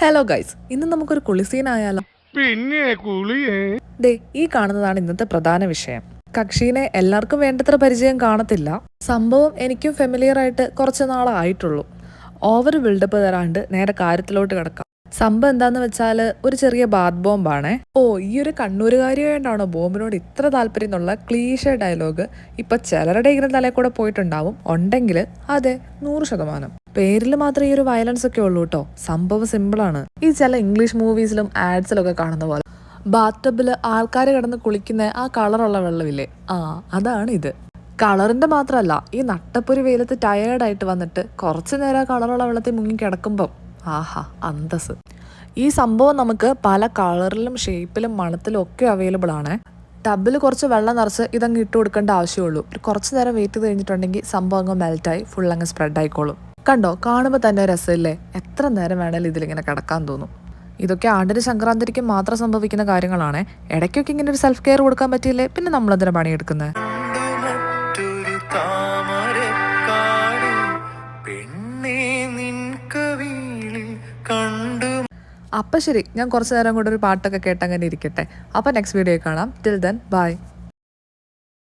Hello guys, ഇന്ന് നമുക്കൊരു കുളിസീനായാലോ? പിന്നെ കുളിയേ ദേ ഈ കാണുന്നതാണ് ഇന്നത്തെ പ്രധാന വിഷയം. കക്ഷീനെ എല്ലാവർക്കും വേണ്ടത്ര പരിചയം കാണത്തില്ല. സംഭവം എനിക്കും ഫെമിലിയർ ആയിട്ട് കുറച്ച് നാളായിട്ടുള്ളൂ. ഓവർ ബിൽഡപ്പ് തരാണ്ട് നേരെ കാര്യത്തിലോട്ട് കിടക്കാം. സംഭവം എന്താന്ന് വെച്ചാല് ഒരു ചെറിയ ബാത്ത് ബോംബാണേ. ഓ, ഈ ഒരു കണ്ണൂരുകാരിയായിട്ടാണോ ബോംബിനോട് ഇത്ര താല്പര്യം എന്നുള്ള ക്ലീഷ ഡയലോഗ് ഇപ്പൊ ചിലരുടെ ഇങ്ങനെ തലയിൽ കൂടെ പോയിട്ടുണ്ടാവും. ഉണ്ടെങ്കിൽ അതെ, 100%. പേരിൽ മാത്രമേ ഈ ഒരു വയലൻസ് ഒക്കെ ഉള്ളൂ കേട്ടോ. സംഭവം സിമ്പിളാണ്. ഈ ചില ഇംഗ്ലീഷ് മൂവീസിലും ആഡ്സിലൊക്കെ കാണുന്ന പോലെ ബാത്തബില് ആൾക്കാർ കിടന്ന് കുളിക്കുന്ന ആ കളറുള്ള വെള്ളമില്ലേ, അതാണ് ഇത്. കളറിന്റെ മാത്രമല്ല, ഈ നട്ടപ്പൊരി വെയിലത്ത് ടയേർഡായിട്ട് വന്നിട്ട് കുറച്ചു നേരം കളറുള്ള വെള്ളത്തിൽ മുങ്ങി കിടക്കുമ്പം ആഹാ അന്തസ്. ഈ സംഭവം നമുക്ക് പല കളറിലും ഷേപ്പിലും മണത്തിലും ഒക്കെ അവൈലബിൾ ആണ്. ടബിൽ കുറച്ച് വെള്ളം നിറച്ച് ഇതങ്ങ് ഇട്ട് കൊടുക്കേണ്ട ആവശ്യമുള്ളൂ. കുറച്ച് നേരം വെയിറ്റ് ചെയ്ത് കഴിഞ്ഞിട്ടുണ്ടെങ്കിൽ സംഭവം അങ്ങ് മെൽറ്റായി ഫുൾ അങ്ങ് സ്പ്രെഡ് ആയിക്കോളും. കണ്ടോ, കാണുമ്പോൾ തന്നെ രസമില്ലേ? എത്ര നേരം വേണേലും ഇതിലിങ്ങനെ കിടക്കാൻ തോന്നും. ഇതൊക്കെ ആണ്ടിന് സംക്രാന്തിക്ക് മാത്രം സംഭവിക്കുന്ന കാര്യങ്ങളാണ്. ഇടയ്ക്കൊക്കെ ഇങ്ങനെ ഒരു സെൽഫ് കെയർ കൊടുക്കാൻ പറ്റിയില്ലേ പിന്നെ നമ്മളതിനെ പണിയെടുക്കുന്നത്. അപ്പം ശരി, ഞാൻ കുറച്ച് നേരം കൂടെ ഒരു പാട്ടൊക്കെ കേട്ടങ്ങനെ ഇരിക്കട്ടെ. അപ്പം നെക്സ്റ്റ് വീഡിയോ കാണാം. Till then bye.